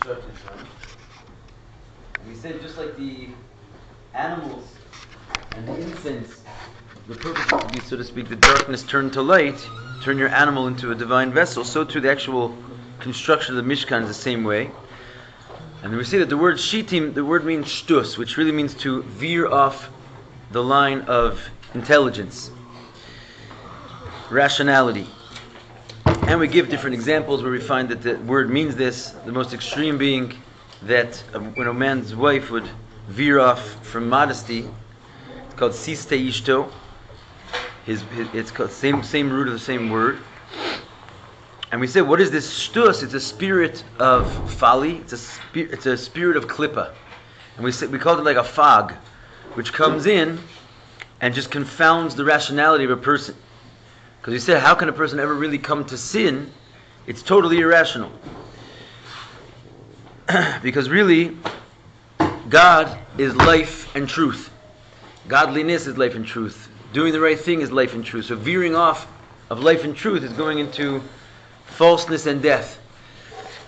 constructed from. And we said just like the animals and the incense, the purpose is to be, so to speak, the darkness turned to light, turn your animal into a divine vessel, so too the actual construction of the Mishkan is the same way. And then we say that the word shitim, the word means shtus, which really means to veer off the line of intelligence, rationality. And we give different examples where we find that the word means this, the most extreme being that when a man's wife would veer off from modesty, it's called siste ishto. It's called same root of the same word. And we said, what is this shtus? It's a spirit of folly. It's a spirit of klippa. And we called it like a fog, which comes in and just confounds the rationality of a person. Because we said, how can a person ever really come to sin? It's totally irrational. Because really, God is life and truth. Godliness is life and truth. Doing the right thing is life and truth. So veering off of life and truth is going into falseness and death.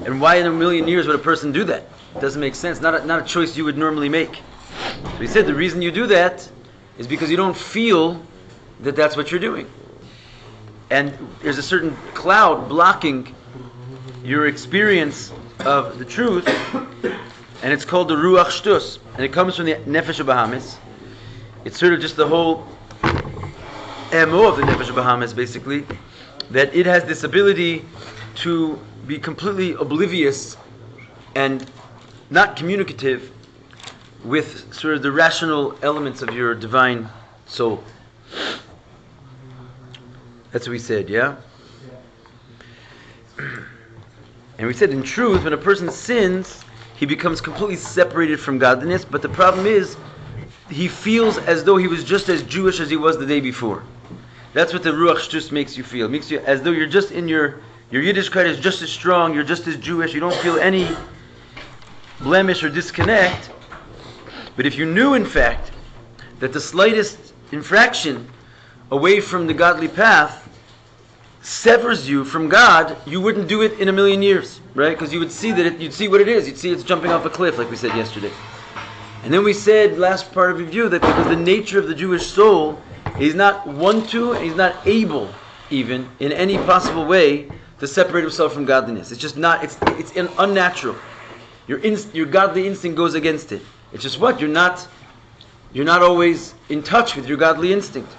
And why in a million years would a person do that? It doesn't make sense. Not a choice you would normally make. So he said the reason you do that is because you don't feel that that's what you're doing. And there's a certain cloud blocking your experience of the truth, and it's called the Ruach Shtus. And it comes from the Nefesh Bahamis. It's sort of just the whole MO of the Nefesh Bahamis, basically, that it has this ability to be completely oblivious and not communicative with sort of the rational elements of your divine soul. That's what we said, yeah? And we said, in truth, when a person sins, he becomes completely separated from godliness, but the problem is, he feels as though he was just as Jewish as he was the day before. That's what the Ruach Shtus makes you feel. It makes you as though you're just in your Yiddishkeit is just as strong, you're just as Jewish, you don't feel any blemish or disconnect. But if you knew, in fact, that the slightest infraction away from the godly path severs you from God, you wouldn't do it in a million years, right? Because you would see that you'd see what it is. You'd see it's jumping off a cliff, like we said yesterday. And then we said, last part of review, that because the nature of the Jewish soul, he's not want to, and he's not able, even in any possible way, to separate himself from godliness. It's just not. It's unnatural. Your godly instinct goes against it. It's just what you're not always in touch with your godly instinct.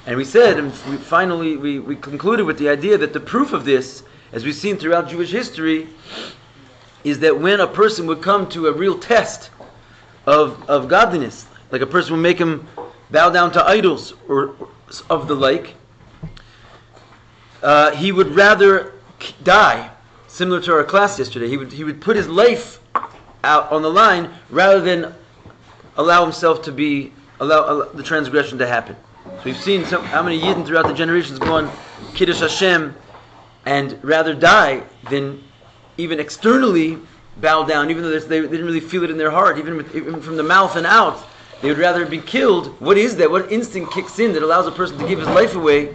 And we said, and we concluded with the idea that the proof of this, as we've seen throughout Jewish history, is that when a person would come to a real test of godliness, like a person would make him bow down to idols or of the like, he would rather die. Similar to our class yesterday, he would put his life out on the line rather than allow himself to allow the transgression to happen. So we've seen how many Yidden throughout the generations go on Kiddush Hashem and rather die than even externally bow down, even though they didn't really feel it in their heart, even from the mouth and out. They would rather be killed. What is that? What instinct kicks in that allows a person to give his life away?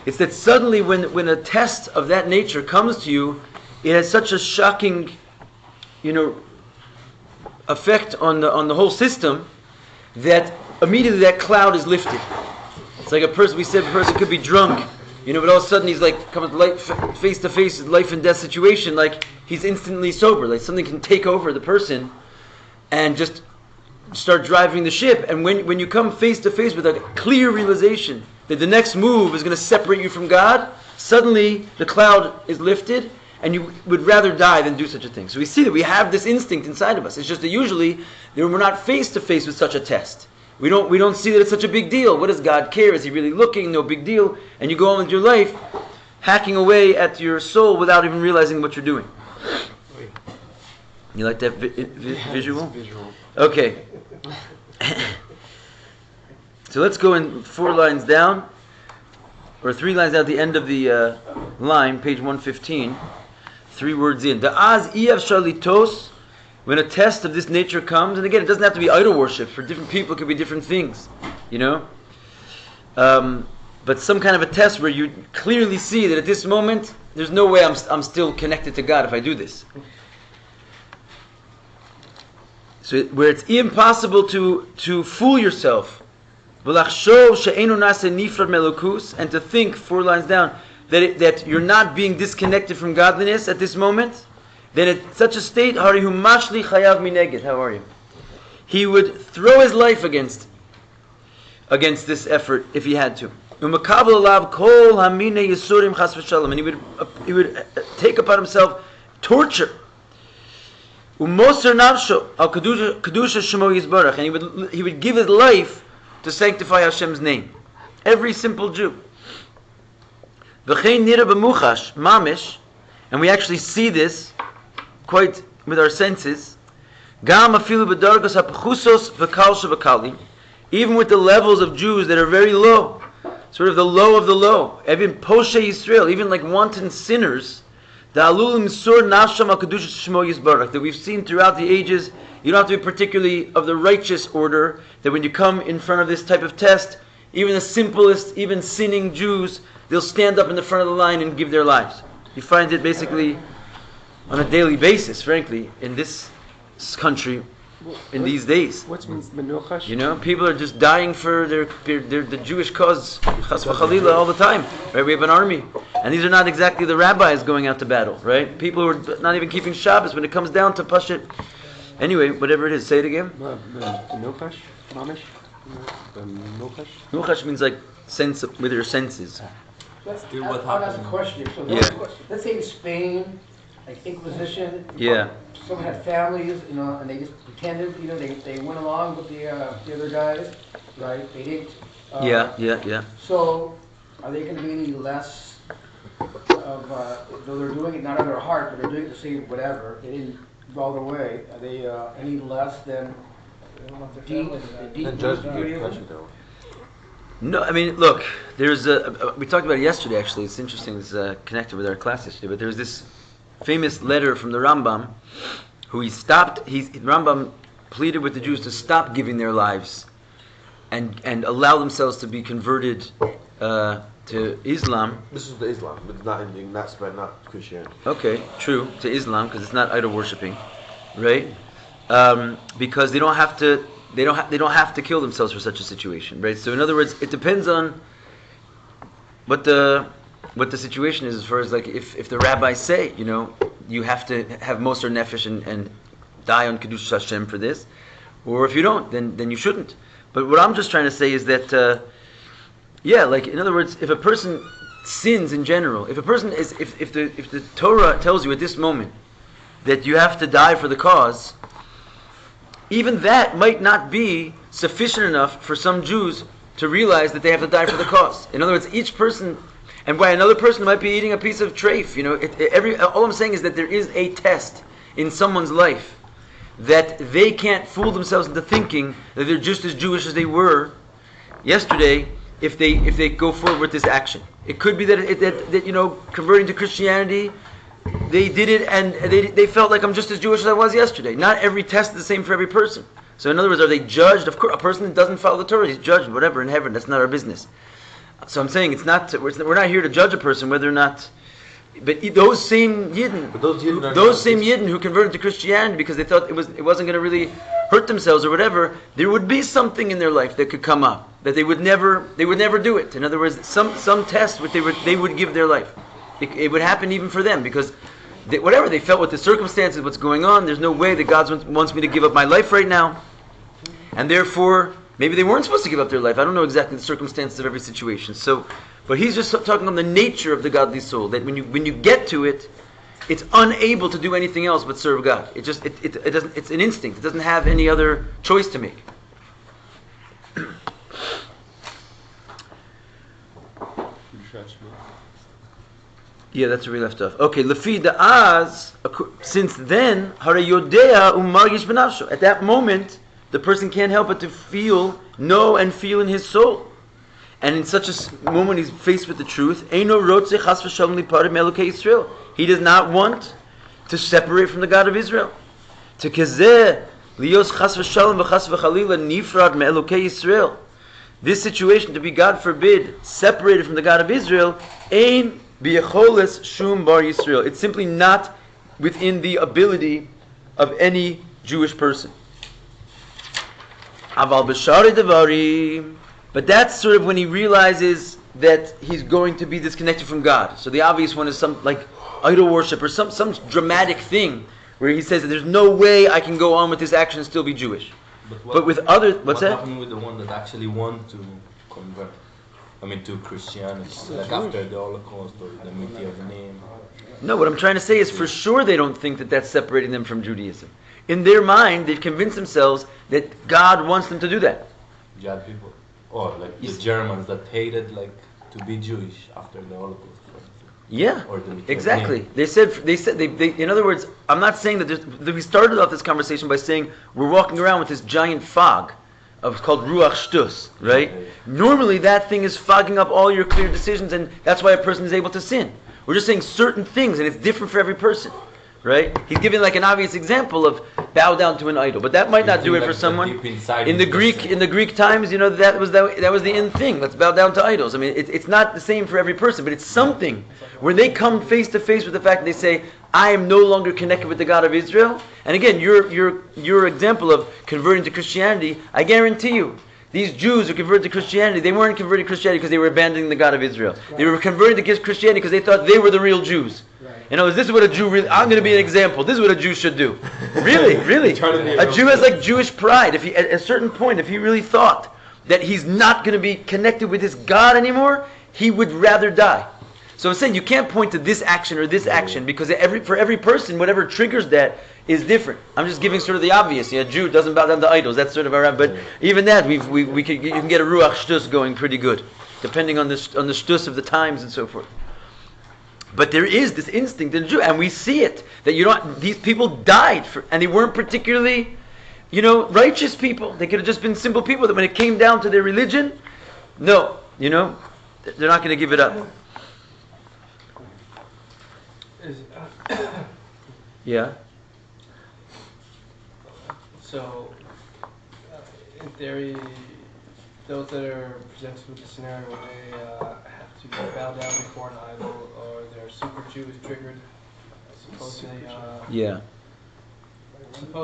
It's that suddenly when a test of that nature comes to you, it has such a shocking, effect on the whole system that immediately that cloud is lifted. It's like a person could be drunk, but all of a sudden he's like coming face to face with life and death situation, like he's instantly sober, like something can take over the person and just start driving the ship. And when you come face to face with a clear realization that the next move is going to separate you from God, suddenly the cloud is lifted and you would rather die than do such a thing. So we see that we have this instinct inside of us. It's just that usually we're not face to face with such a test. We don't see that it's such a big deal. What does God care? Is He really looking? No big deal. And you go on with your life, hacking away at your soul without even realizing what you're doing. You like that visual? Visual. Okay. So let's go in 4 lines down, or 3 lines down at the end of the line, page 115. 3 words in. Da'az iyav shalitos. When a test of this nature comes, and again, it doesn't have to be idol worship. For different people, it could be different things, But some kind of a test where you clearly see that at this moment, there's no way I'm still connected to God if I do this. So where it's impossible to fool yourself, and to think 4 lines down that you're not being disconnected from godliness at this moment, then at such a state, how are you? He would throw his life against this effort if he had to. And he would take upon himself torture. And he would give his life to sanctify Hashem's name. Every simple Jew. And we actually see this quite with our senses. Even with the levels of Jews that are very low, sort of the low of the low, even Poshe Yisrael, even like wanton sinners, that we've seen throughout the ages. You don't have to be particularly of the righteous order, that when you come in front of this type of test, even the simplest, even sinning Jews, they'll stand up in the front of the line and give their lives. You find it basically on a daily basis, frankly, in this country, in these days. What means menuchash? You know, people are just dying for the Jewish cause, chas v'chalila, all the time. Right? We have an army, and these are not exactly the rabbis going out to battle, right? People who are not even keeping Shabbos when it comes down to pashit. Anyway, whatever it is, say it again. Menuchash, mamish. Menuchash means like sense with your senses. I'll ask a question. So let's say in Spain, like Inquisition. Yeah. Someone had families, and they just pretended, they went along with the other guys, right? They didn't. Yeah. So, are they going to be any less of, though they're doing it not out of their heart, but they're doing it to say whatever, they didn't go all the way, are they any less than deep Judaism? No, I mean, look, there's we talked about it yesterday, actually. It's interesting, it's connected with our class yesterday, but there's this famous letter from the Rambam, who Rambam pleaded with the Jews to stop giving their lives and allow themselves to be converted to Islam. This is the Islam, but not spread, not Christianity. Okay, true, to Islam, because it's not idol worshipping, right? Because they don't have to kill themselves for such a situation, right? So in other words, it depends on what the situation is, as far as like if the rabbis say, you have to have Moser Nefesh and die on Kedusha Hashem for this, or if you don't, then you shouldn't. But what I'm just trying to say is that, like in other words, if a person sins in general, if the Torah tells you at this moment that you have to die for the cause, even that might not be sufficient enough for some Jews to realize that they have to die for the cause. In other words, each person. And why another person might be eating a piece of treif, all I'm saying is that there is a test in someone's life that they can't fool themselves into thinking that they're just as Jewish as they were yesterday if they go forward with this action. It could be that converting to Christianity, they did it and they felt like I'm just as Jewish as I was yesterday. Not every test is the same for every person. So in other words, are they judged? Of course, a person that doesn't follow the Torah is judged, whatever, in heaven. That's not our business. So I'm saying we're not here to judge a person whether or not. But those same Yidden, who converted to Christianity because they thought it wasn't going to really hurt themselves or whatever, there would be something in their life that could come up that they would never do it. In other words, some test which they would give their life. It would happen even for them because whatever they felt with the circumstances, what's going on, there's no way that God wants me to give up my life right now, and therefore. Maybe they weren't supposed to give up their life. I don't know exactly the circumstances of every situation. But he's just talking on the nature of the godly soul. That when you get to it, it's unable to do anything else but serve God. It doesn't. It's an instinct. It doesn't have any other choice to make. Yeah, that's where we left off. Okay, lefi da'az. Since then, hara yodea u'margish b'nafsho. At that moment, the person can't help but to know and feel in his soul. And in such a moment he's faced with the truth. He does not want to separate from the God of Israel. This situation, to be, God forbid, separated from the God of Israel, it's simply not within the ability of any Jewish person. Aval b'shari devarim. But that's sort of when he realizes that he's going to be disconnected from God. So the obvious one is some like idol worship or some dramatic thing where he says that there's no way I can go on with this action and still be Jewish. But with other, what's that? What happened with the one that actually want to convert? I mean, to Christianity, like after the Holocaust or the meeting of the name. No, what I'm trying to say is for sure they don't think that that's separating them from Judaism. In their mind, they've convinced themselves that God wants them to do that. Jad people, or like the Germans that hated like to be Jewish after the Holocaust. Yeah, or the exactly. They said they. In other words, I'm not saying that we started off this conversation by saying we're walking around with this giant fog of called ruach shtus, right? Okay. Normally, that thing is fogging up all your clear decisions, and that's why a person is able to sin. We're just saying certain things, and it's different for every person, right? He's giving like an obvious example of bow down to an idol, but that might not do it for someone. In the Greek times, you know, that was the in thing. Let's bow down to idols. I mean, it's not the same for every person, but it's something where they come face to face with the fact that they say, I am no longer connected with the God of Israel. And again, your example of converting to Christianity, I guarantee you, these Jews who converted to Christianity, they weren't converting to Christianity because they were abandoning the God of Israel. Right. They were converting to Christianity because they thought they were the real Jews. Right. You know, this is what a Jew really, I'm going to be an example. This is what a Jew should do. Really. A Jew has like Jewish pride. If he, at a certain point, if he really thought that he's not going to be connected with his God anymore, he would rather die. So I'm saying you can't point to this action or this action because for every person, whatever triggers that is different. I'm just giving sort of the obvious. A Jew doesn't bow down to idols. That's sort of our. But even that, you can get a ruach shtus going pretty good, depending on the shtus of the times and so forth. But there is this instinct in the Jew, and we see it that these people died and they weren't particularly, righteous people. They could have just been simple people that when it came down to their religion, no, they're not going to give it up. Yeah. So, in theory, those that are presented with the scenario where they have to bow down before an idol, or they're Superjuice triggered, suppose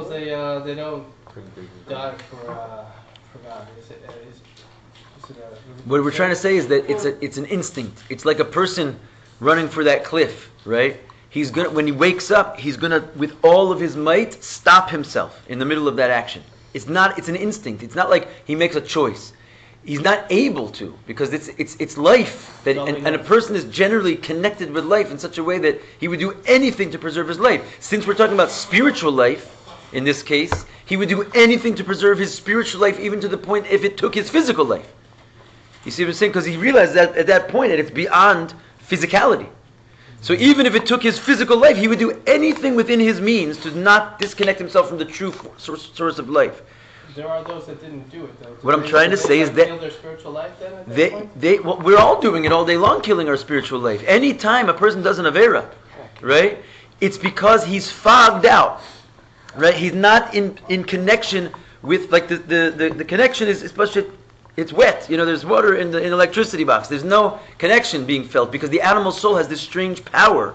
they don't die for God. What we're trying to say is that it's an instinct. It's like a person running for that cliff, right? When he wakes up, he's gonna, with all of his might, stop himself in the middle of that action. It's an instinct. It's not like he makes a choice. He's not able to, because it's life. And a person is generally connected with life in such a way that he would do anything to preserve his life. Since we're talking about spiritual life, in this case, he would do anything to preserve his spiritual life, even to the point if it took his physical life. You see what I'm saying? Because he realized that at that point that it's beyond physicality. So even if it took his physical life, he would do anything within his means to not disconnect himself from the true source of life. There are those that didn't do it, though. What I'm trying to say is that kill their spiritual life then at that point? we're all doing it all day long, killing our spiritual life. Any time a person does an avera, right, it's because he's fogged out, right? He's not in connection with, like the connection is especially. It's wet. There's water in the electricity box. There's no connection being felt because the animal soul has this strange power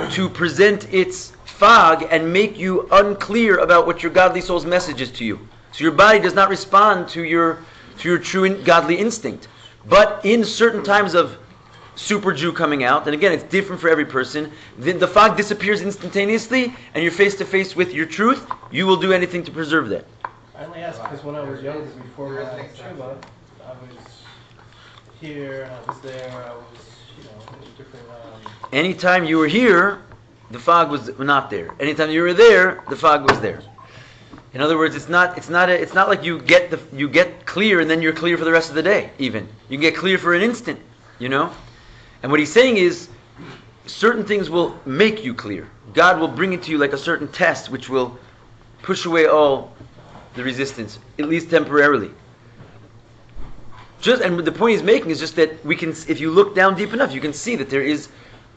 to present its fog and make you unclear about what your godly soul's message is to you. So your body does not respond to your true godly instinct. But in certain times of super Jew coming out, and again, it's different for every person, then the fog disappears instantaneously and you're face to face with your truth. You will do anything to preserve that. I only ask because when I was younger, before my Shuba, I was here and I was there. I was, in different. Anytime you were here, the fog was not there. Anytime you were there, the fog was there. In other words, it's not like you get clear and then you're clear for the rest of the day. Even you can get clear for an instant, And what he's saying is, certain things will make you clear. God will bring it to you like a certain test, which will push away all the resistance, at least temporarily. And the point he's making is just that if you look down deep enough, you can see that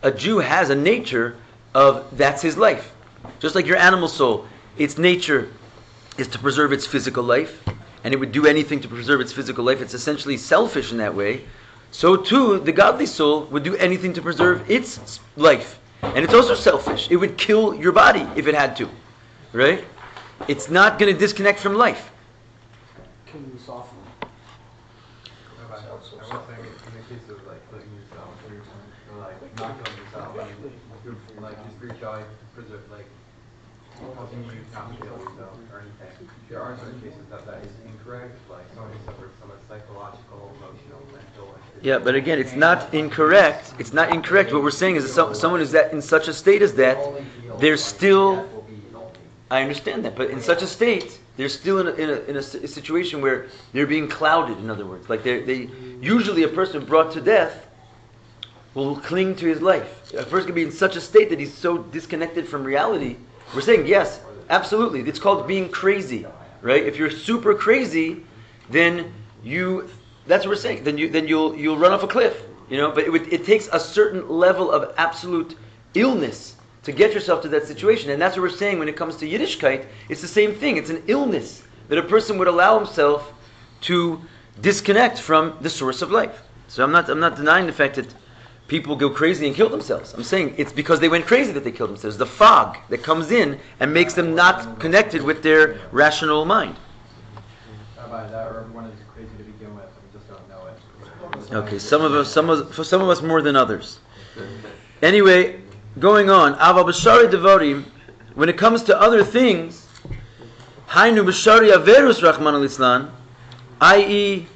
a Jew has a nature of that's his life. Just like your animal soul, its nature is to preserve its physical life, and it would do anything to preserve its physical life. It's essentially selfish in that way. So too, the godly soul would do anything to preserve its life. And it's also selfish. It would kill your body if it had to. Right? It's not going to disconnect from life. can you soften them? I was saying in the case of like killing yourself or like not killing yourself, like your spirituality preserve, like helping you not kill yourself or anything. There are certain cases that is incorrect, like someone who suffers some psychological, emotional, mental. Yeah, but again, it's not incorrect. It's not incorrect. What we're saying is that someone is that in such a state as that, they're still. I understand that, but in such a state, they're still in a situation where they're being clouded. In other words, like they usually a person brought to death will cling to his life. A person can be in such a state that he's so disconnected from reality. We're saying yes, absolutely. It's called being crazy, right? If you're super crazy, then that's what we're saying. Then you'll run off a cliff, you know. But it takes a certain level of absolute illness to get yourself to that situation, and that's what we're saying when it comes to Yiddishkeit. It's the same thing. It's an illness that a person would allow himself to disconnect from the source of life. So I'm not denying the fact that people go crazy and kill themselves. I'm saying it's because they went crazy that they killed themselves. The fog that comes in and makes them not connected with their rational mind. That or one is crazy to begin with, we just don't know it. Okay, for some of us more than others. Anyway, going on. Aval b'shari devarim, when it comes to other things, hainu b'shari averus rachman al-islan, i.e.,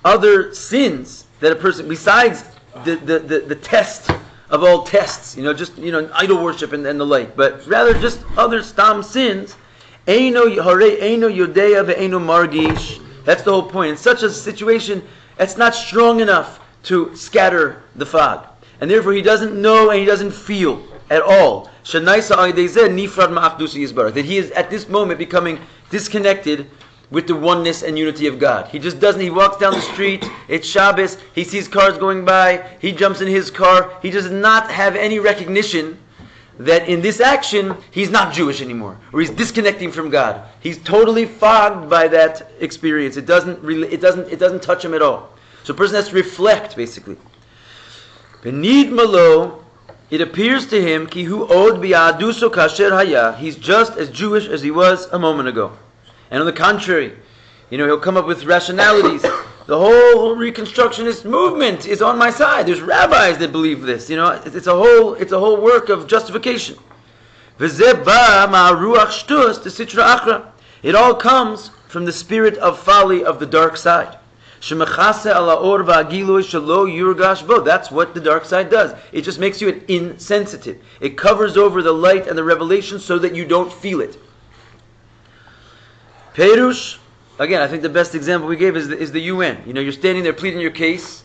other sins that a person, besides the test of all tests, idol worship and the like, but rather just other stam sins, eino yodea ve'eino margish. That's the whole point. In such a situation, it's not strong enough to scatter the fog, and therefore he doesn't know and he doesn't feel at all. That he is at this moment becoming disconnected with the oneness and unity of God. He just doesn't. He walks down the street. It's Shabbos. He sees cars going by. He jumps in his car. He does not have any recognition that in this action he's not Jewish anymore, or he's disconnecting from God. He's totally fogged by that experience. It doesn't touch him at all. So a person has to reflect, basically. Benid malo, it appears to him ki hu od bi'aduso kasher haya. He's just as Jewish as he was a moment ago. And on the contrary, he'll come up with rationalities. The whole Reconstructionist movement is on my side. There's rabbis that believe this. It's a whole work of justification. It all comes from the spirit of folly of the dark side. That's what the dark side does. It just makes you insensitive. It covers over the light and the revelation so that you don't feel it. Perush, again, I think the best example we gave is the UN. You're standing there pleading your case,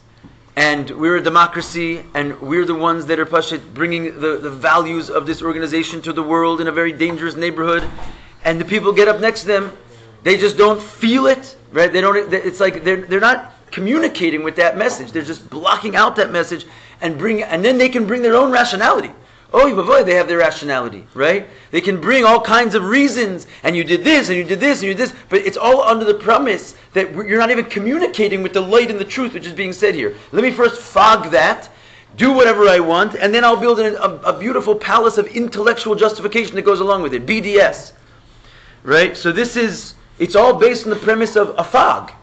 and we're a democracy, and we're the ones that are bringing the values of this organization to the world in a very dangerous neighborhood, and the people get up next to them, they just don't feel it, right? It's like they're not communicating with that message. They're just blocking out that message, and then they can bring their own rationality. Oh, they have their rationality, right? They can bring all kinds of reasons, and you did this, and you did this, and you did this, but it's all under the premise that you're not even communicating with the light and the truth which is being said here. Let me first fog that, do whatever I want, and then I'll build a beautiful palace of intellectual justification that goes along with it, BDS, right? So it's all based on the premise of a fog.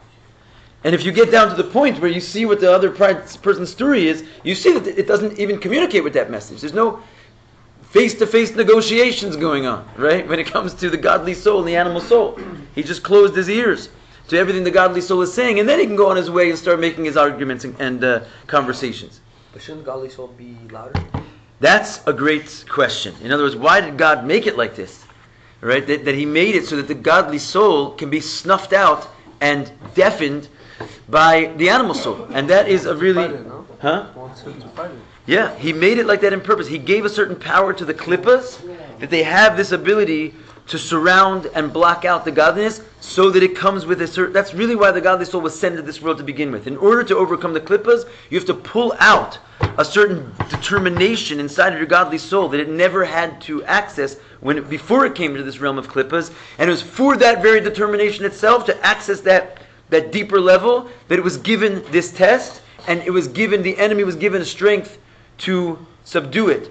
And if you get down to the point where you see what the other person's story is, you see that it doesn't even communicate with that message. There's no face-to-face negotiations going on, right? When it comes to the godly soul and the animal soul. He just closed his ears to everything the godly soul is saying, and then he can go on his way and start making his arguments and conversations. But shouldn't godly soul be louder? That's a great question. In other words, why did God make it like this? Right? That he made it so that the godly soul can be snuffed out and deafened by the animal soul. And that is a really... Huh? Yeah, he made it like that on purpose. He gave a certain power to the klippas, that they have this ability to surround and block out the godliness, so that it comes with a certain... That's really why the godly soul was sent into this world to begin with. In order to overcome the klippas, you have to pull out a certain determination inside of your godly soul that it never had to access before it came into this realm of klippas. And it was for that very determination itself to access that deeper level that it was given this test, and the enemy was given strength to subdue it.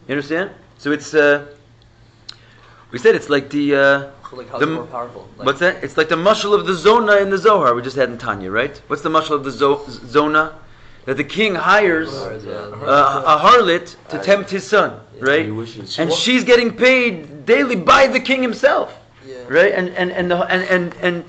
You understand? So it's we said it's like the So like, how's it more powerful? Like, What's that? It's like the mashal of the Zona in the Zohar we just had in Tanya, right? What's the mashal of the Zona? That the king hires a harlot to tempt his son, right? And she's getting paid daily by the king himself, right? And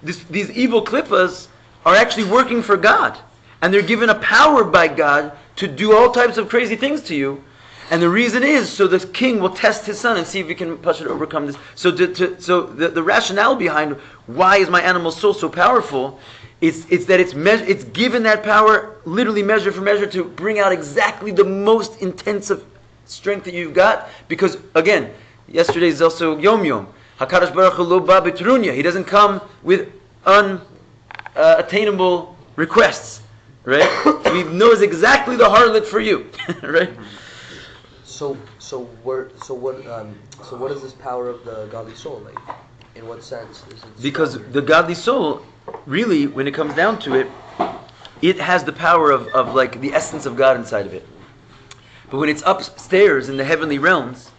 these evil klippas are actually working for God, and they're given a power by God to do all types of crazy things to you. And the reason is so the king will test his son and see if he can overcome this. So the rationale behind why is my animal soul so powerful? It's that it's given that power, literally measure for measure, to bring out exactly the most intensive strength that you've got. Because again, yesterday is also Yom Yom. Hakadosh Baruch Hu lo ba betrunya. He doesn't come with unattainable requests, right? So he knows exactly the harlot for you, right? So what is this power of the godly soul like? In what sense is it? Because stronger? the godly soul, really, when it comes down to it, it has the power of like the essence of God inside of it. But when it's upstairs in the heavenly realms,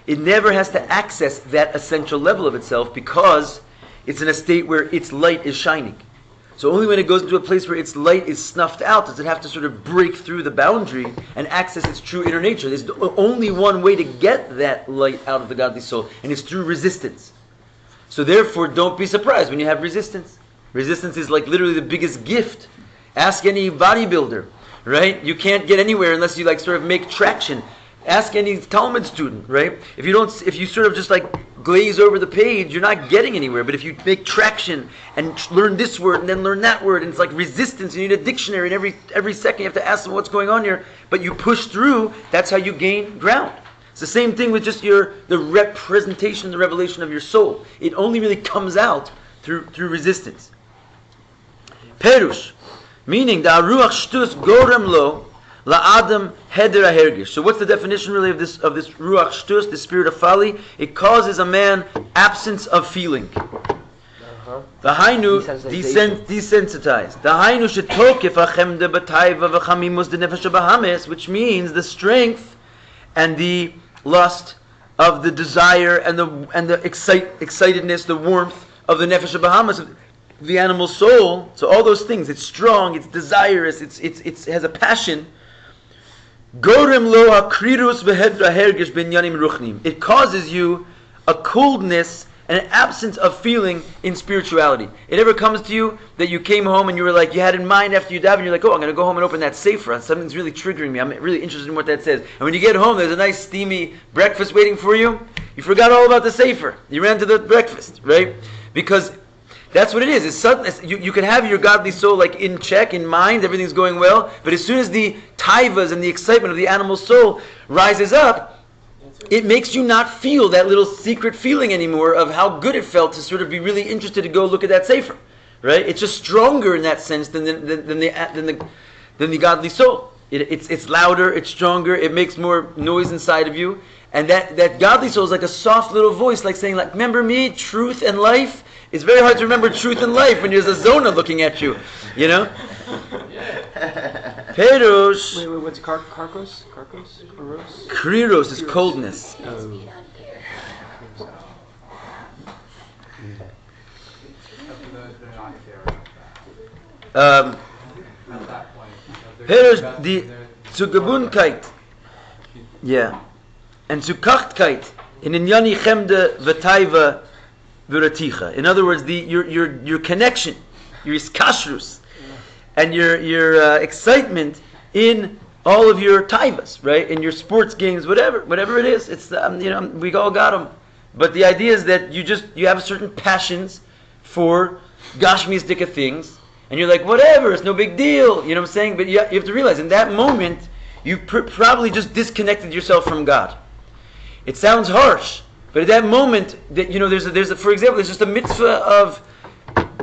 it never has to access that essential level of itself because it's in a state where its light is shining. So only when it goes into a place where its light is snuffed out does it have to sort of break through the boundary and access its true inner nature. There's only one way to get that light out of the godly soul, and it's through resistance. So therefore, don't be surprised when you have resistance. Resistance is like literally the biggest gift. Ask any bodybuilder, right? You can't get anywhere unless you like sort of make traction. Ask any Talmud student, right? If you sort of just like glaze over the page, you're not getting anywhere. But if you make traction and learn this word and then learn that word, and it's like resistance, you need a dictionary, and every second you have to ask them what's going on here. But you push through, that's how you gain ground. It's the same thing with just the representation, the revelation of your soul. It only really comes out through resistance. Perush, meaning the ruach shtus gorem lo la'adam heder ahergish. So what's the definition really of this ruach shtus, the spirit of folly? It causes a man absence of feeling. The hainu desensitized. The hainu shetokef achemde b'taiva v'chamimus de nefesh bahames, which means the strength and the lust of the desire and the excitedness, the warmth of the nefesh bahamas, the animal soul. So all those things, it's strong, it's desirous, it has a passion. Gorem lo hakrirus v'hedra hergish binyanim ruchnim. It causes you a coldness and an absence of feeling in spirituality. It ever comes to you that you came home and you were like, you had in mind after you daven, and you're like, oh, I'm going to go home and open that sefer. Something's really triggering me. I'm really interested in what that says. And when you get home, there's a nice steamy breakfast waiting for you. You forgot all about the sefer. You ran to the breakfast, right? Because that's what it is. It's sudden. You can have your godly soul like in check, in mind, everything's going well. But as soon as the taivas and the excitement of the animal soul rises up, it makes you not feel that little secret feeling anymore of how good it felt to sort of be really interested to go look at that sefer, right? It's just stronger in that sense than the godly soul. It's louder, it's stronger, it makes more noise inside of you, and that godly soul is like a soft little voice, like saying, like, remember me, truth and life. It's very hard to remember truth and life when there's a zona looking at you, you know. Perush. Wait, what's Karkos? Kriros is coldness. Perush the zu gebun kite. Yeah. And zu kacht kite in inyani chemde v'taiva v'raticha. In other words, your connection, your iskashrus, and your excitement in all of your taivas, right? In your sports games, whatever it is. It's we all got them. But the idea is that you have certain passions for gashmistika things, and you're like, whatever, it's no big deal. You know what I'm saying? But you have to realize in that moment you probably just disconnected yourself from God. It sounds harsh, but at that moment, that for example, there's just a mitzvah of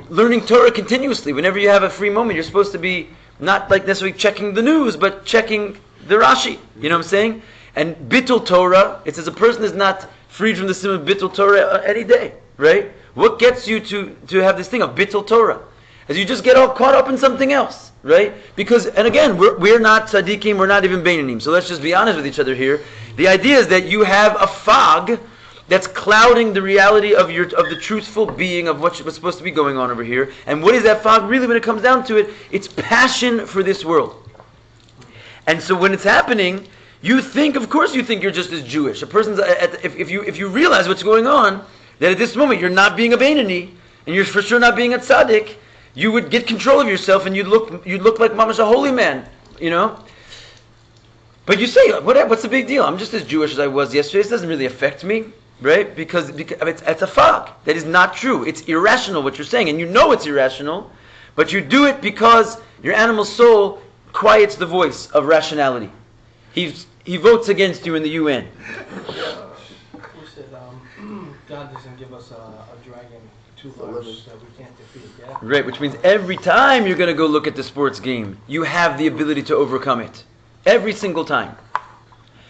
learning Torah continuously. Whenever you have a free moment, you're supposed to be not like necessarily checking the news, but checking the Rashi. You know what I'm saying? And bittul Torah, it says a person is not freed from the sin of bittul Torah any day, right? What gets you to have this thing of bittul Torah? As you just get all caught up in something else, right? Because, and again, we're not tzaddikim, we're not even beinanim. So let's just be honest with each other here. The idea is that you have a fog that's clouding the reality of the truthful being of what was supposed to be going on over here. And what is that fog? Really, when it comes down to it, it's passion for this world. And so when it's happening, you think, of course you think you're just as Jewish. A person's, if you realize what's going on, that at this moment you're not being a Beinoni, and you're for sure not being a tzaddik, you would get control of yourself and you'd look like mamash, a holy man, you know? But you say, what's the big deal? I'm just as Jewish as I was yesterday. This doesn't really affect me, right? Because it's a fog. That is not true. It's irrational what you're saying, and you know it's irrational, but you do it because your animal soul quiets the voice of rationality. He votes against you in the UN. You said God doesn't give us a dragon too large that we can't defeat, yeah? Right, which means every time you're going to go look at the sports game, you have the ability to overcome it. Every single time.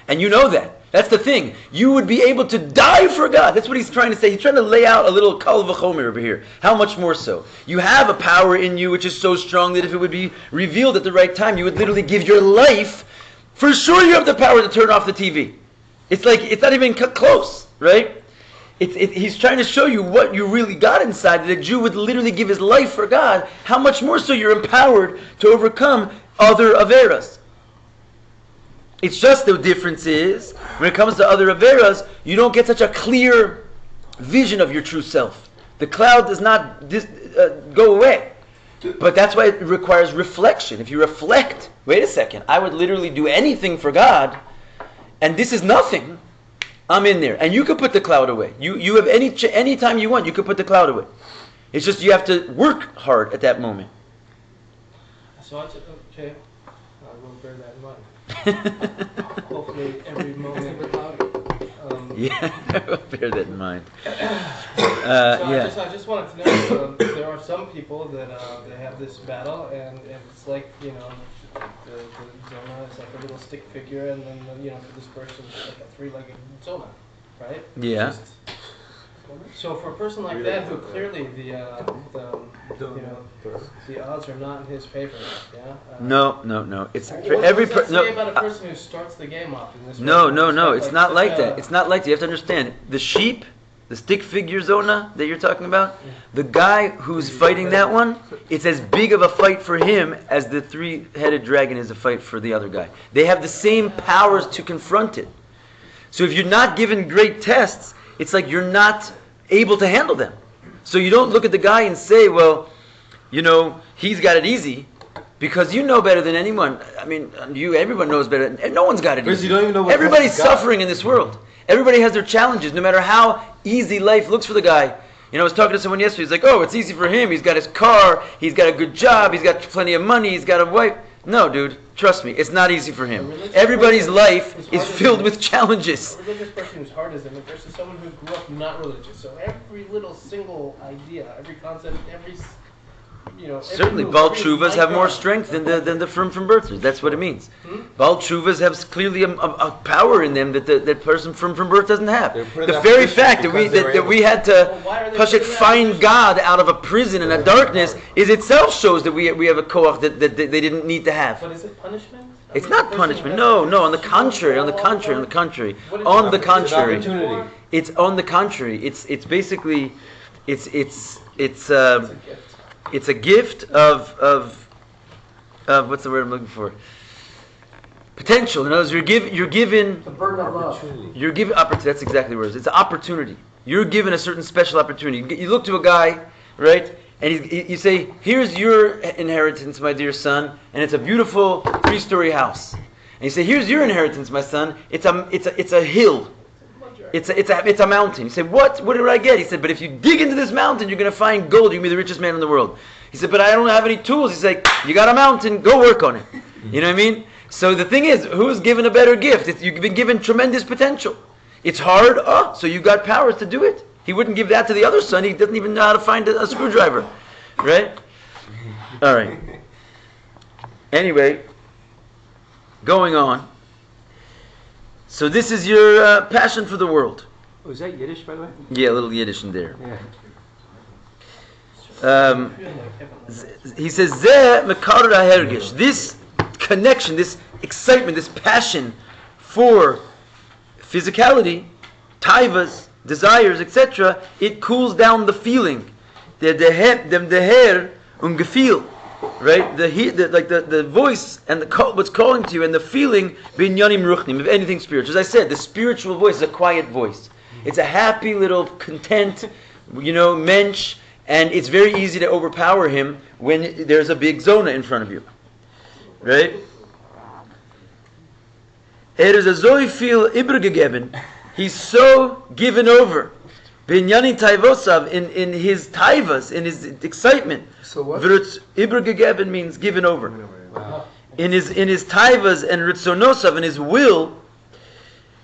And you know that. That's the thing. You would be able to die for God. That's what he's trying to say. He's trying to lay out a little kal v'chomer over here. How much more so? You have a power in you which is so strong that if it would be revealed at the right time, you would literally give your life. For sure you have the power to turn off the TV. It's like, it's not even close, right? He's trying to show you what you really got inside, that a Jew would literally give his life for God. How much more so you're empowered to overcome other averas. It's just the difference is, when it comes to other averas, you don't get such a clear vision of your true self. The cloud does not go away. But that's why it requires reflection. If you reflect, wait a second, I would literally do anything for God, and this is nothing, I'm in there. And you could put the cloud away. You have any time you want, you could put the cloud away. It's just you have to work hard at that moment. So okay, I will bear that in mind. Hopefully every moment yeah, bear that in mind. I just wanted to know, there are some people that they have this battle, and it's like, you know, the Zona is like a little stick figure, and then, you know, for this person it's like a three-legged Zona, right? Yeah. So for a person like that, who clearly the odds are not in his favor, yeah. No. It's what for every person. person. Say about a person who starts the game off in this way? No. It's not like that. It's not like that. You have to understand. The sheep, the stick figure Zona that you're talking about, the guy who's fighting that one, it's as big of a fight for him as the three-headed dragon is a fight for the other guy. They have the same powers to confront it. So if you're not given great tests, it's like you're not able to handle them. So you don't look at the guy and say, well, you know, he's got it easy, because you know better than anyone. I mean, everyone knows better. And no one's got it easy. You don't even know what everybody's suffering in this world. Everybody has their challenges, no matter how easy life looks for the guy. You know, I was talking to someone yesterday. He's like, oh, it's easy for him. He's got his car. He's got a good job. He's got plenty of money. He's got a wife. No, dude, trust me, it's not easy for him. Everybody's life is filled with challenges. A religious person who's hard as him versus someone who grew up not religious. So every little single idea, every concept, every, you know. Certainly, Baal Tshuvas have more strength than the from birthers. That's what it means. Baal Tshuvas have clearly a power in them that person from birth doesn't have. The very fact that we had to find God out of a prison and a darkness is itself shows that we have a koach that they didn't need to have. But is it punishment? It's not punishment. No. On the contrary. On the contrary. It's on the contrary. It's basically it's a gift of what's the word I'm looking for? Potential. In other words, you're given The burden of love. You're given opportunity. That's exactly what it is. It's an opportunity. You're given a certain special opportunity. You look to a guy, right, and you say, "Here's your inheritance, my dear son," and it's a beautiful 3-story house. And you say, "Here's your inheritance, my son. It's a hill. It's a mountain." You say, "What did I get?" He said, "But if you dig into this mountain, you're going to find gold. You're going to be the richest man in the world." He said, "But I don't have any tools." He's like, "You got a mountain. Go work on it." You know what I mean? So the thing is, who's given a better gift? You've been given tremendous potential. It's hard. So you got powers to do it. He wouldn't give that to the other son. He doesn't even know how to find a screwdriver. Right? All right. Anyway, going on. So this is your passion for the world. Oh, is that Yiddish, by the way? Yeah, a little Yiddish in there. Yeah. He says, "Zeh mekar hahergish." This connection, this excitement, this passion for physicality, taivas, desires, etc., it cools down the feeling. Dem deher Gefühl, right? The voice and what's calling to you and the feeling binyanim ruchnim, of anything spiritual. As I said, the spiritual voice is a quiet voice. It's a happy little content, mensch, and it's very easy to overpower him when there's a big zona in front of you, right? Is a so viel übergegeben. He's so given over. Binyani taivosav, in his taivas, in his excitement. So what? Übergegeben means given over. In his taivas and ritzonosav, in his will,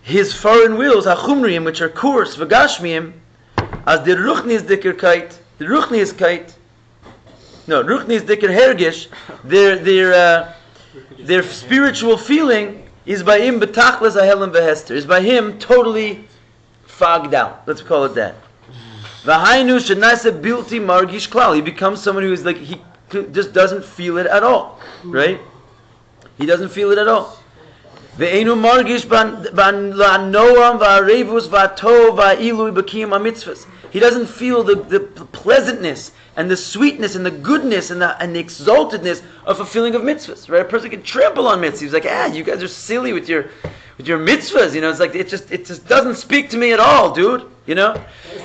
his foreign wills, hachumriim, which are coarse, v'gashmiim, as the ruchni is dicker kite, the ruchni is kite. No, ruchni is dicker hergish. Their spiritual feeling is by him betachlas ahelim v'hester. Is by him totally fogged out. Let's call it that. V'hainu shenase bilti margish klal. He becomes someone who is like, he just doesn't feel it at all, right? He doesn't feel it at all. Ve'enu margish ban la'noam va'arevus va'tov va'ilui b'kiyam ha'mitzvahs. He doesn't feel the pleasantness and the sweetness and the goodness and the exaltedness of fulfilling of mitzvahs. Right? A person can trample on mitzvahs. He's like, you guys are silly with your mitzvahs. It's like it just doesn't speak to me at all, dude.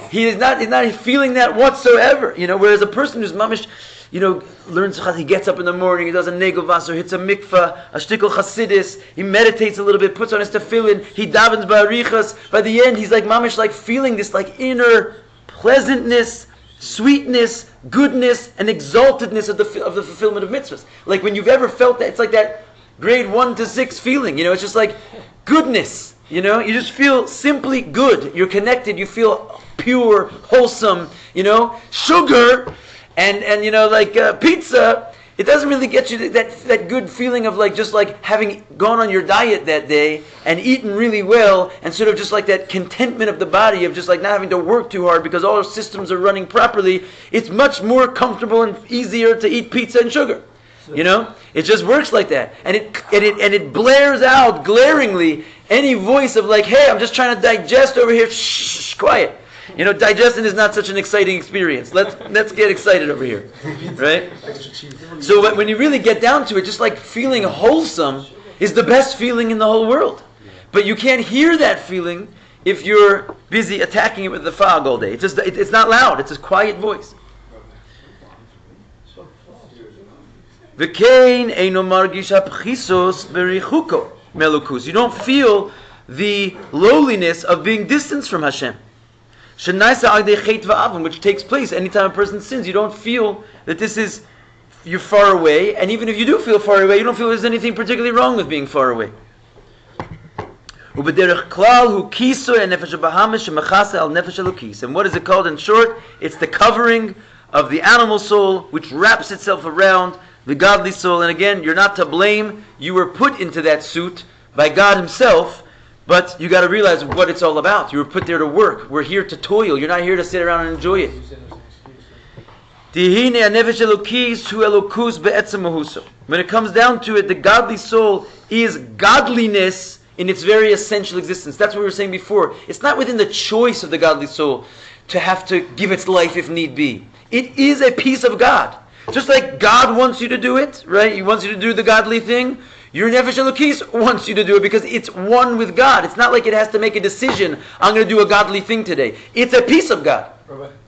He's not feeling that whatsoever. Whereas a person who's mamish, learns chassidus, he gets up in the morning, he does a negel vaser, hits a mikvah, a shtickle chassidus, he meditates a little bit, puts on his tefillin, he davens ba'arichas. By the end, he's like mamish, like feeling this like inner pleasantness, sweetness, goodness, and exaltedness of the fulfillment of mitzvahs. Like when you've ever felt that, it's like that grade 1 to 6 feeling. It's just like goodness. You just feel simply good. You're connected. You feel pure, wholesome. Sugar, and like pizza. It doesn't really get you that good feeling of like just like having gone on your diet that day and eaten really well, and sort of just like that contentment of the body of just like not having to work too hard because all our systems are running properly. It's much more comfortable and easier to eat pizza and sugar. It just works like that, and it blares out glaringly any voice of like, hey, I'm just trying to digest over here. Shh, quiet. Digestion is not such an exciting experience. Let's get excited over here, right? So when you really get down to it, just like feeling wholesome is the best feeling in the whole world. But you can't hear that feeling if you're busy attacking it with the fog all day. It's not loud. It's a quiet voice. V'kein eino margish hapchisos berichuko melukus. You don't feel the lowliness of being distanced from Hashem. Which takes place anytime a person sins. You don't feel that you're far away, and even if you do feel far away, you don't feel there's anything particularly wrong with being far away. And what is it called in short? It's the covering of the animal soul, which wraps itself around the godly soul. And again, you're not to blame. You were put into that suit by God Himself. But you got to realize what it's all about. You were put there to work. We're here to toil. You're not here to sit around and enjoy it. When it comes down to it, the godly soul is godliness in its very essential existence. That's what we were saying before. It's not within the choice of the godly soul to have to give its life if need be. It is a piece of God. Just like God wants you to do it, right? He wants you to do the godly thing. Your Nefesh Elokis wants you to do it because it's one with God. It's not like it has to make a decision, I'm going to do a godly thing today. It's a piece of God.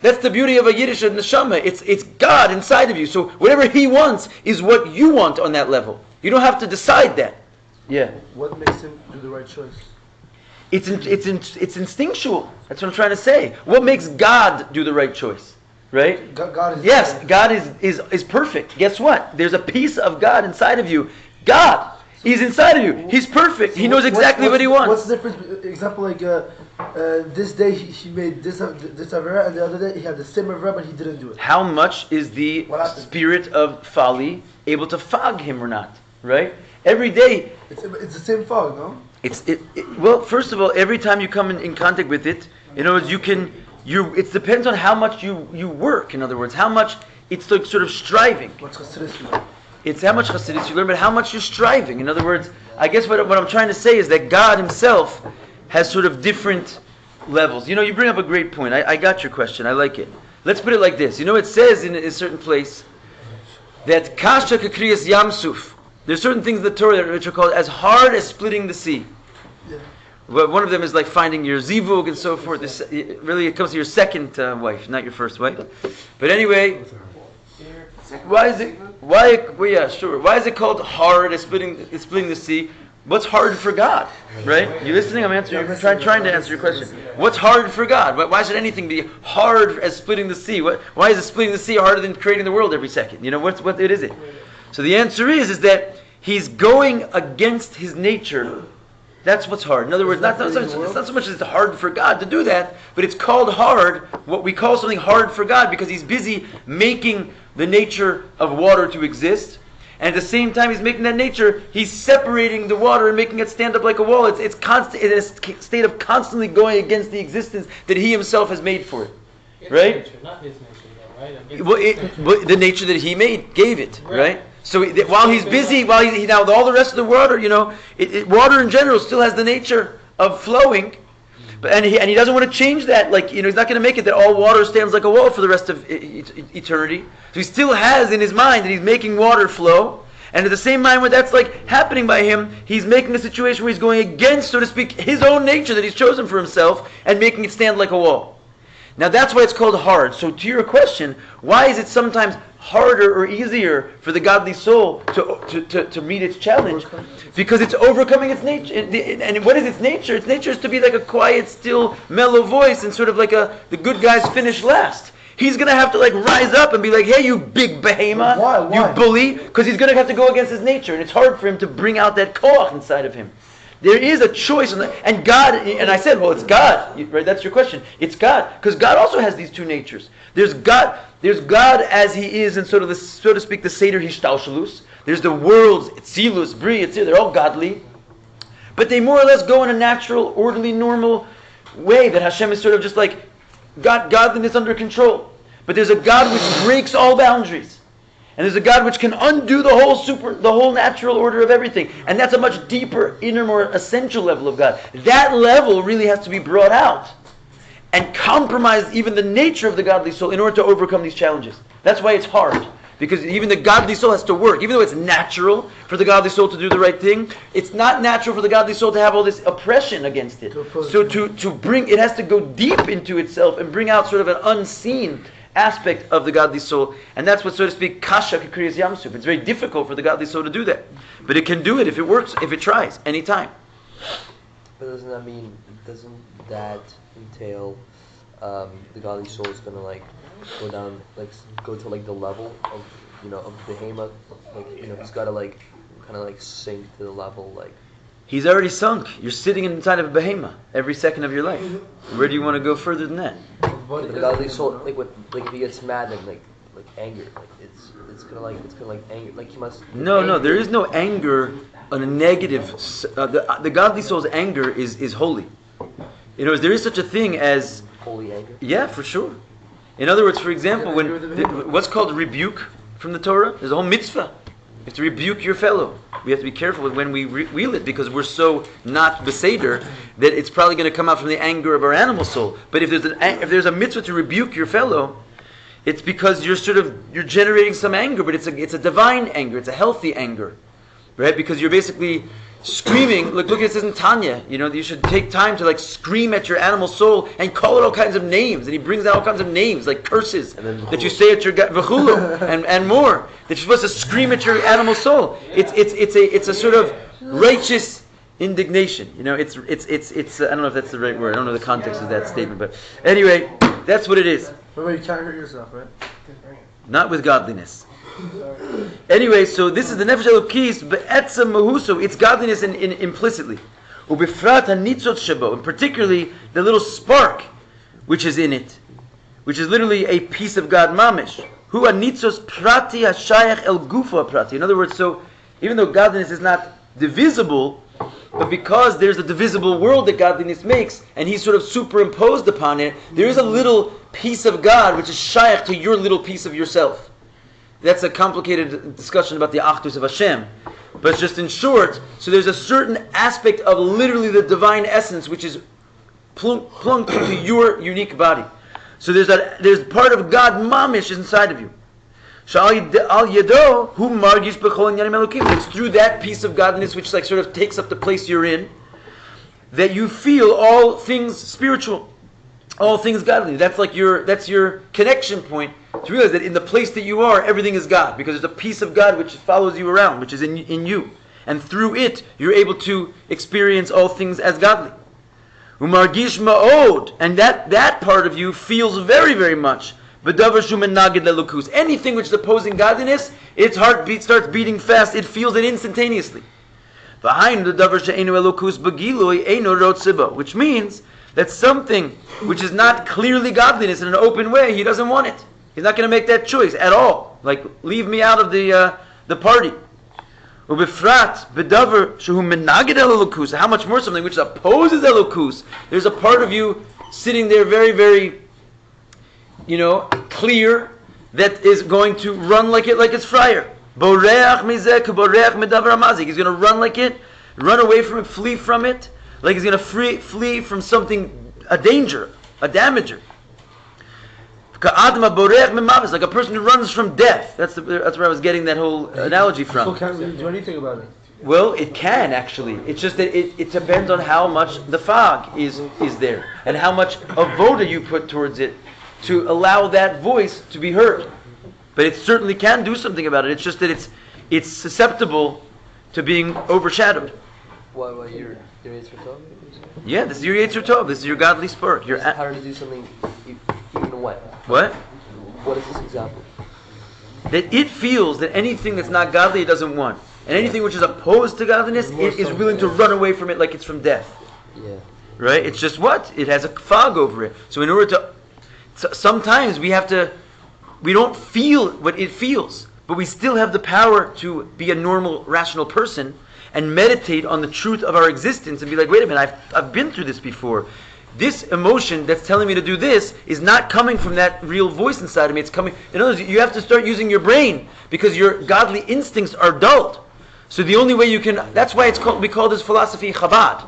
That's the beauty of a Yiddish neshama. It's God inside of you. So whatever He wants is what you want on that level. You don't have to decide that. Yeah. What makes him do the right choice? It's instinctual. That's what I'm trying to say. What makes God do the right choice? Right? God is yes, God is perfect. Guess what? There's a piece of God inside of you. God. He's inside of you. He's perfect. He knows exactly what He wants. What's the difference? Example, like this day he made this avera, and the other day he had the same avera, but he didn't do it. How much is the spirit of folly able to fog him or not? Right? Every day. It's the same fog, no? Well, first of all, every time you come in contact with it, in other words, it depends on how much you work. In other words, how much it's like sort of striving. What's chassidus? It's how much chassidus you learn, but how much you're striving. In other words, I guess what I'm trying to say is that God Himself has sort of different levels. You know, you bring up a great point. I got your question. I like it. Let's put it like this. You know, it says in a certain place that kasha kakriyas yamsuf. There's certain things in the Torah which are called as hard as splitting the sea. Yeah. But one of them is like finding your zivug and so forth. Really, it comes to your second wife, not your first wife. But anyway, why is it? Well, yeah, sure. Why is it called hard as splitting the sea? What's hard for God, right? You listening? I'm answering. Trying to answer your question. What's hard for God? Why should anything be hard as splitting the sea? Why is it splitting the sea harder than creating the world every second? You know, what it is it? So the answer is that he's going against his nature. That's what's hard. In other words, it's not so much as it's hard for God to do that, but it's called hard, what we call something hard for God, because he's busy making the nature of water to exist. And at the same time he's making that nature, he's separating the water and making it stand up like a wall. It's constant, in a state of constantly going against the existence that he himself has made for it. It's right? nature, not his nature, though, right? Against Well, the nature that he gave it, right? So while he's busy, while he now all the rest of the water, you know, water in general still has the nature of flowing, and he doesn't want to change that. Like, you know, he's not going to make it that all water stands like a wall for the rest of eternity. So he still has in his mind that he's making water flow, and at the same time, when that's like happening by him, he's making a situation where he's going against, so to speak, his own nature that he's chosen for himself, and making it stand like a wall. Now that's why it's called hard. So to your question, why is it sometimes harder or easier for the godly soul to meet its challenge? Because it's overcoming its nature. And what is its nature? Its nature is to be like a quiet, still, mellow voice, and sort of like the good guys finish last. He's going to have to like rise up and be like, hey, you big behemoth, you bully, because he's going to have to go against his nature. And it's hard for him to bring out that koach inside of him. There is a choice, and God, and I said, well, it's God, right? That's your question. It's God, because God also has these two natures. There's God as He is, and sort of so to speak, the Seder Hishtalshalus. There's the worlds, Tzilus, Bri, they're all godly, but they more or less go in a natural, orderly, normal way that Hashem is sort of just like godliness under control. But there's a God which breaks all boundaries. And there's a God which can undo the whole natural order of everything. And that's a much deeper, inner, more essential level of God. That level really has to be brought out and compromise even the nature of the godly soul in order to overcome these challenges. That's why it's hard. Because even the godly soul has to work. Even though it's natural for the godly soul to do the right thing, it's not natural for the godly soul to have all this oppression against it. So to bring, it has to go deep into itself and bring out sort of an unseen aspect of the godly soul, and that's what, so to speak, kasha kakriyas yamsuf. It's very difficult for the godly soul to do that, but it can do it if it works, if it tries, anytime. But doesn't that entail the godly soul is going to like go down, like go to like the level of, you know, of behemoth, like, you know, he's got to like kind of like sink to the level, like he's already sunk. You're sitting inside of a behemoth every second of your life. Where do you want to go further than that? But the godly soul, like if he gets mad, like anger, like it's gonna anger, like he must. No, there is no anger on a negative. The godly soul's anger is holy. You know, there is such a thing as holy anger. Yeah, for sure. In other words, for example, what's called rebuke from the Torah, there's a whole mitzvah. You have to rebuke your fellow. We have to be careful when we wheel it, because we're so not beseder that it's probably going to come out from the anger of our animal soul. But if there's a mitzvah to rebuke your fellow, it's because you're generating some anger, but it's a divine anger. It's a healthy anger, right? Because you're basically screaming. Look, it says in Tanya, you know, you should take time to like scream at your animal soul and call it all kinds of names. And he brings out all kinds of names, like curses that you say at your v'chulu and more. That you're supposed to scream at your animal soul. It's a sort of righteous indignation. You know, it's I don't know if that's the right word. I don't know the context of that statement, but anyway, that's what it is. But wait, you can't hurt yourself, right? Not with godliness. Anyway, so this is the nefesh elokis be'etzem mahuso. It's godliness implicitly. Ubefrat hanitzot shebo, and particularly the little spark which is in it, which is literally a piece of God mamish. Hu hanitzos prati hashayach el gufa prati. In other words, so even though godliness is not divisible, but because there's a divisible world that godliness makes, and He's sort of superimposed upon it, there is a little piece of God which is shayach to your little piece of yourself. That's a complicated discussion about the Achdus of Hashem. But it's just in short, so there's a certain aspect of literally the divine essence which is plunked into your unique body. So there's part of God mamish inside of you. It's through that piece of godliness which like sort of takes up the place you're in, that you feel all things spiritual, all things godly. That's your connection point to realize that in the place that you are, everything is God, because there's a piece of God which follows you around, which is in you, and through it you're able to experience all things as godly. Umargish ma'od, and that part of you feels very, very much. Anything which is opposing godliness, its heartbeat starts beating fast. It feels it instantaneously. Which means that something which is not clearly godliness in an open way, he doesn't want it. He's not going to make that choice at all. Like, leave me out of the party. How much more something which opposes Elokus? There's a part of you sitting there very, very, clear, that is going to run like it's friar. He's going to run like it, run away from it, flee from it, like he's going to flee from something, a danger, a damager. Like a person who runs from death. That's where I was getting that whole analogy from. So can't really do anything about it. Well, it can actually. It's just that it depends on how much the fog is there, and how much avoda you put towards it to allow that voice to be heard. But it certainly can do something about it. It's just that it's susceptible to being overshadowed. What your Yetzer Tov? Yeah, this is your Yetzer Tov. This is your godly spark. How to do something even when? What? What is this example? That it feels that anything that's not godly it doesn't want. And anything which is opposed to godliness, it is willing to run away from it like it's from death. Yeah. Right? It's just what? It has a fog over it. So in order to... sometimes we don't feel what it feels, but we still have the power to be a normal, rational person and meditate on the truth of our existence and be like, wait a minute, I've been through this before. This emotion that's telling me to do this is not coming from that real voice inside of me. It's coming... In other words, you have to start using your brain because your godly instincts are dulled. So the only way you can... That's why we call this philosophy Chabad.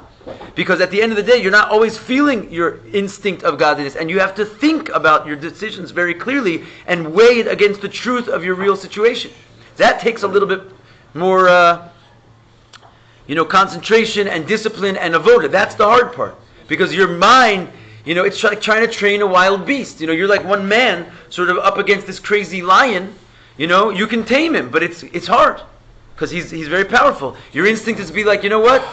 Because at the end of the day, you're not always feeling your instinct of godliness, and you have to think about your decisions very clearly and weigh it against the truth of your real situation. That takes a little bit more, concentration and discipline and avoda. That's the hard part. Because your mind, it's like trying to train a wild beast. You're like one man sort of up against this crazy lion. You can tame him, but it's hard because he's very powerful. Your instinct is to be like, you know what?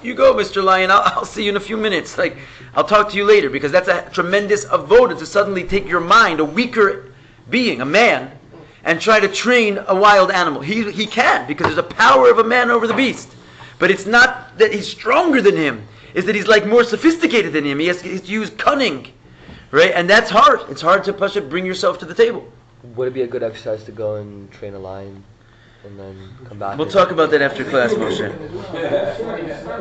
You go, Mr. Lion. I'll see you in a few minutes. Like, I'll talk to you later, because that's a tremendous avoda to suddenly take your mind, a weaker being, a man, and try to train a wild animal. He can, because there's a power of a man over the beast. But it's not that he's stronger than him. It's that he's like more sophisticated than him. He has to use cunning, right? And that's hard. It's hard to bring yourself to the table. Would it be a good exercise to go and train a lion and then come back? We'll talk about that after class, Moshe.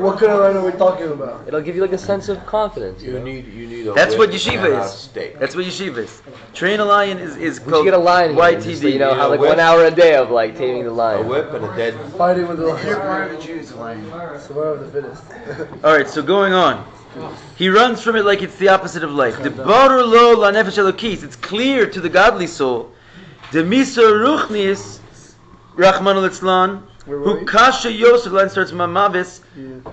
What kind of lion are we talking about? It'll give you like a sense of confidence. You need a That's what whip yeshiva and a is. steak. That's what yeshiva is. Train a lion is We called should get a lion here, YTD. just, how like whip. 1 hour a day of like taming the A lion. whip and a dead. Fighting with the lion. You're part of the Jews, Elaine. Survival of the fittest. All right, so going on. He runs from it like it's the opposite of life. The baru lo la nefesh elokis. It's clear to the godly soul. The misa ruchnis Rachmana litzlan. Who kasha Yosef, line starts mamavis.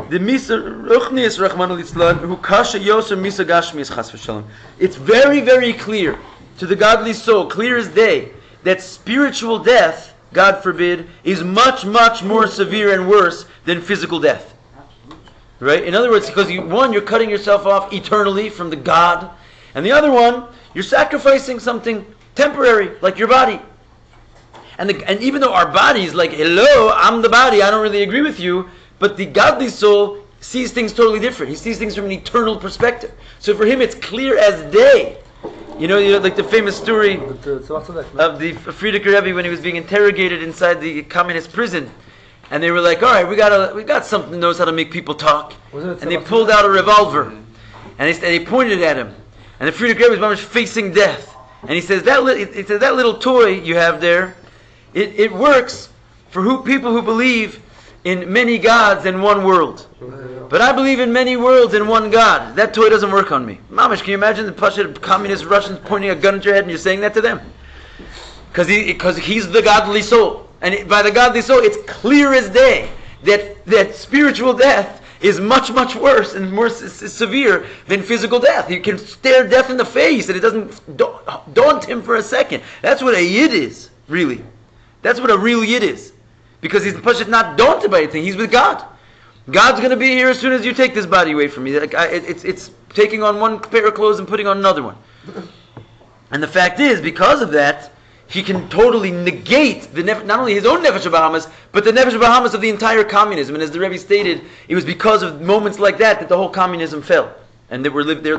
The misa ruchnis Rachmana litzlan. Who kasha Yosef misa gashmis chas v'shalom. It's very, very clear to the godly soul, clear as day, that spiritual death, God forbid, is much, much more severe and worse than physical death. Right? In other words, because you're cutting yourself off eternally from the God, and the other one, you're sacrificing something temporary, like your body. And even though our body is like, hello, I'm the body, I don't really agree with you, but the godly soul sees things totally different. He sees things from an eternal perspective. So for him, it's clear as day. Like the famous story of the Frierdiker Rebbe when he was being interrogated inside the communist prison. And they were like, all right, we got something that knows how to make people talk. And they pulled out a revolver. And they pointed it at him. And the Frierdiker Rebbe was facing death. And he says, that little toy you have there, it works for people who believe in many gods and one world. But I believe in many worlds and one God. That toy doesn't work on me. Mamish, can you imagine the Pashut communist Russians pointing a gun at your head and you're saying that to them? Because he's the godly soul. And by the godly soul, it's clear as day that spiritual death is much, much worse and more severe than physical death. You can stare death in the face and it doesn't daunt him for a second. That's what a yid is, really. That's what a real yid is. Because he's not daunted by anything. He's with God. God's going to be here as soon as you take this body away from me. It's taking on one pair of clothes and putting on another one. And the fact is, because of that, he can totally negate not only his own Nefesh Bahamas, but the Nefesh Bahamas of the entire communism. And as the Rebbe stated, it was because of moments like that the whole communism fell. And the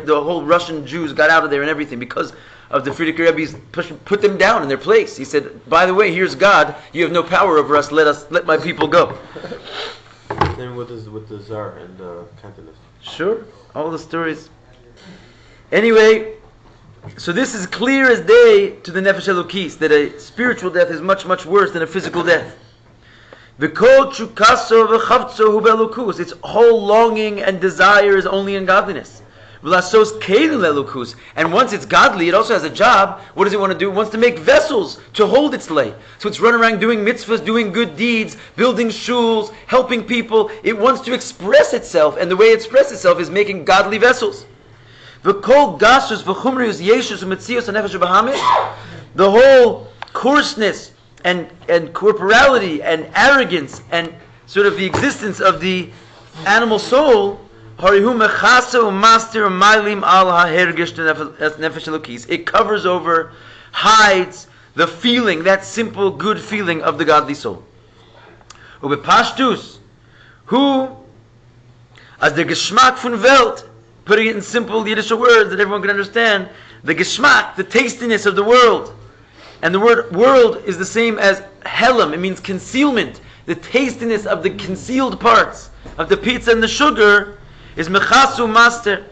whole Russian Jews got out of there and everything because of the Frierdiker Rebbe's put them down in their place. He said, by the way, here's God. You have no power over us. Let my people go. Then with the Tsar and the Cantonist. Sure. All the stories. Anyway, so this is clear as day to the Nefesh Elokis that a spiritual death is much, much worse than a physical death. Its whole longing and desire is only in godliness. And once it's godly, it also has a job. What does it want to do? It wants to make vessels to hold its lay. So it's running around doing mitzvahs, doing good deeds, building shuls, helping people. It wants to express itself, and the way it expresses itself is making godly vessels. The whole coarseness and corporality and arrogance and sort of the existence of the animal soul, it covers over, hides the feeling, that simple good feeling of the godly soul. Who, as the Geschmack von Welt, putting it in simple Yiddish words that everyone can understand, the Geschmack, the tastiness of the world. And the word world is the same as helam, it means concealment. The tastiness of the concealed parts of the pizza and the sugar is mechasu master,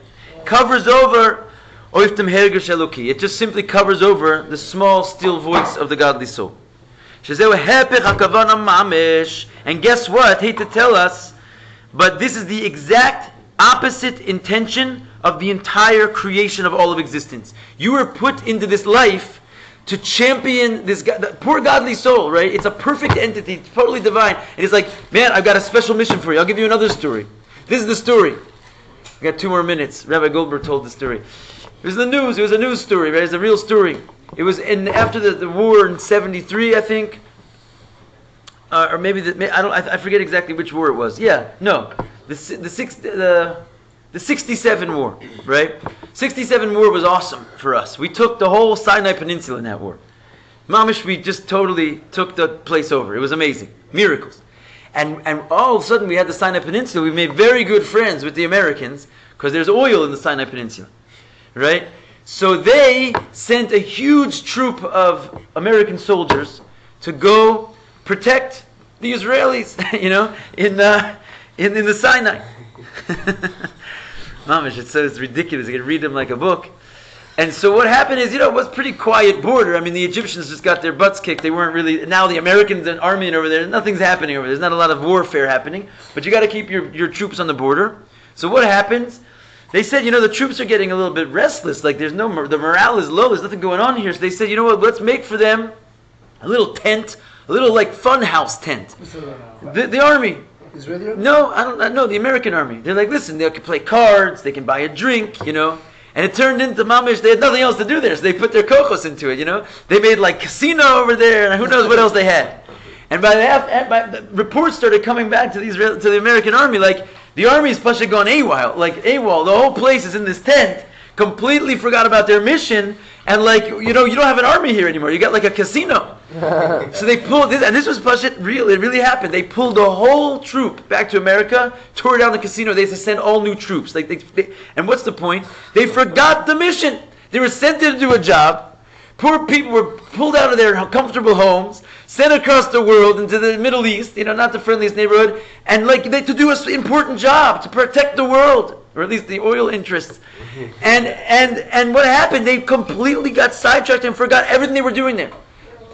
covers over oiftem hergesh eloki. It just simply covers over the small, still voice of the godly soul. And guess what? I hate to tell us, but this is the exact opposite intention of the entire creation of all of existence. You were put into this life to champion this the poor godly soul, right? It's a perfect entity, it's totally divine. And it's like, man, I've got a special mission for you. I'll give you another story. This is the story. We got 2 more minutes. Rabbi Goldberg told the story. It was the news. It was a news story, right? It's a real story. It was after the war in '73, I think, or maybe I forget exactly which war it was. Yeah, no, the 67 war, right? 67 war was awesome for us. We took the whole Sinai Peninsula in that war. Mamish, we just totally took the place over. It was amazing, miracles. And all of a sudden we had the Sinai Peninsula. We made very good friends with the Americans because there's oil in the Sinai Peninsula, right? So they sent a huge troop of American soldiers to go protect the Israelis, in the Sinai. Mamish, it's ridiculous. You can read them like a book. And so what happened is, it was a pretty quiet border. I mean, the Egyptians just got their butts kicked. They weren't really, now the Americans and army over there, nothing's happening over there. There's not a lot of warfare happening. But you got to keep your troops on the border. So what happens? They said, the troops are getting a little bit restless. Like the morale is low. There's nothing going on here. So they said, let's make for them a little tent, a little like fun house tent. The army. Israeli? No, I don't know, the American army. They're like, listen, they can play cards, they can buy a drink, And it turned into mamish, they had nothing else to do there, so they put their kokos into it, They made like casino over there, and who knows what else they had. And by the reports started coming back to the American army, like, the army's supposed to gone AWOL, like AWOL, the whole place is in this tent, completely forgot about their mission, and like, you don't have an army here anymore, you got like a casino. So they pulled this, and this was it really happened. They pulled the whole troop back to America, tore down the casino. They had to send all new troops. And what's the point? They forgot the mission. They were sent there to do a job. Poor people were pulled out of their comfortable homes, sent across the world into the Middle East, not the friendliest neighborhood, and to do an important job, to protect the world, or at least the oil interests. And what happened? They completely got sidetracked and forgot everything they were doing there.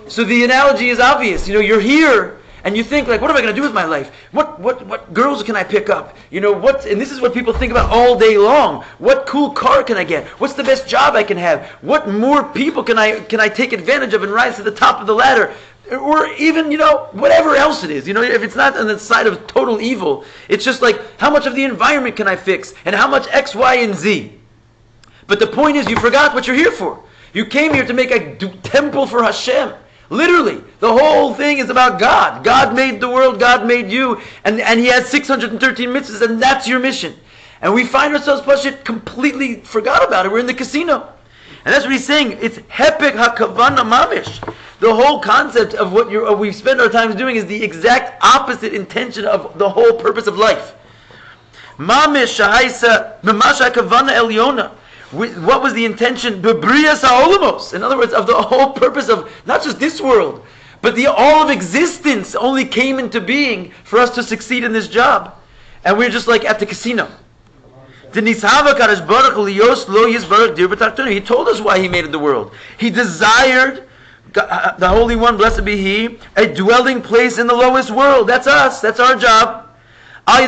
So the analogy is obvious. You're here, and you think like, what am I going to do with my life? What girls can I pick up? You know, and this is what people think about all day long. What cool car can I get? What's the best job I can have? What more people can I take advantage of and rise to the top of the ladder? Or even, you know, whatever else it is. You know, if it's not on the side of total evil, it's just like, how much of the environment can I fix? And how much X, Y, and Z? But the point is, you forgot what you're here for. You came here to make a temple for Hashem. Literally, the whole thing is about God. God made the world, God made you, and He has 613 mitzvahs, and that's your mission. And we find ourselves, Pashit, completely forgot about it. We're in the casino. And that's what he's saying. It's hepek hakavana mamish. The whole concept of what we spend our time doing is the exact opposite intention of the whole purpose of life. Mamish shahaisa mamasha hakavana elyona. What was the intention? Bebrias haolamos. In other words, of the whole purpose of not just this world, but all of existence only came into being for us to succeed in this job. And we're just like at the casino. He told us why He made the world. He desired, the Holy One, blessed be He, a dwelling place in the lowest world. That's us. That's our job. By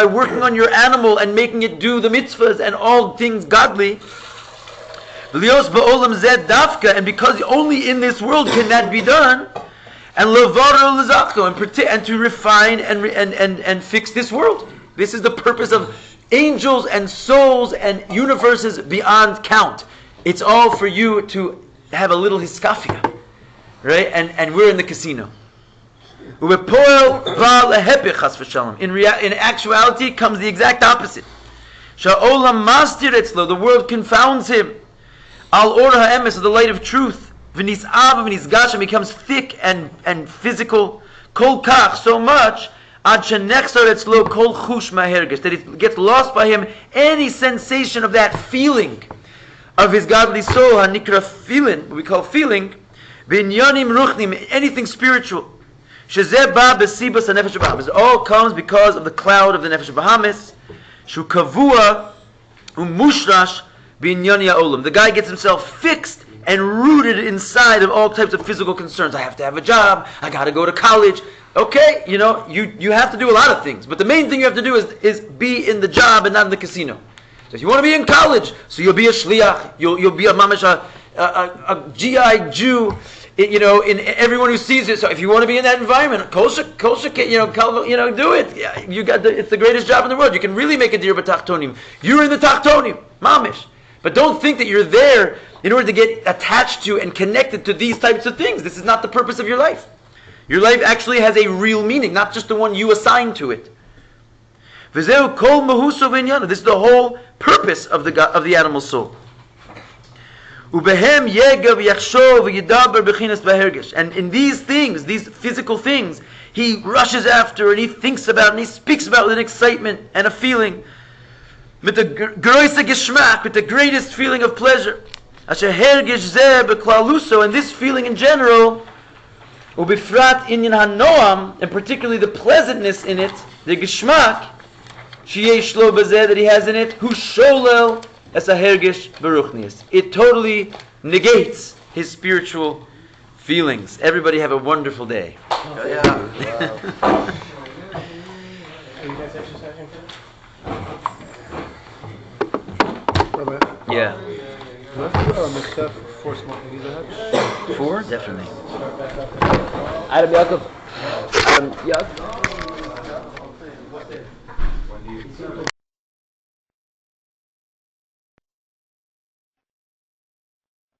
working on your animal and making it do the mitzvahs and all things godly. And because only in this world can that be done. And to refine and fix this world. This is the purpose of angels and souls and universes beyond count. It's all for you to have a little hiskafia, right? And we're in the casino. In actuality, comes the exact opposite. The world confounds him. Al or ha'emes, the light of truth. Becomes thick and physical. Kol kach, so much. That it gets lost by him any sensation of that feeling of his godly soul, hanikra feeling, what we call feeling, anything spiritual. It all comes because of the cloud of the Nefesh Bahamis. The guy gets himself fixed and rooted inside of all types of physical concerns. I have to have a job. I got to go to college. Okay, you know, you have to do a lot of things, but the main thing you have to do is be in the job and not in the casino. So if you want to be in college, so you'll be a shliach, you'll be a mamash, a GI Jew, you know, in everyone who sees it. So if you want to be in that environment, kosher, do it. Yeah, it's the greatest job in the world. You can really make a dir b'tachtonim. You're in the tachtonim, mamish. But don't think that you're there in order to get attached to and connected to these types of things. This is not the purpose of your life. Your life actually has a real meaning, not just the one you assign to it. This is the whole purpose of the animal soul. And in these things, these physical things, he rushes after and he thinks about and he speaks about with an excitement and a feeling. With the greatest feeling of pleasure. And this feeling in general, and particularly the pleasantness in it, the geschmack, that he has in it, it totally negates his spiritual feelings. Everybody have a wonderful day. Are you guys exercising today? Yeah. Mr. 4 smoking these ahead? 4? Definitely. Adam Yaakov. Adam Yaakov.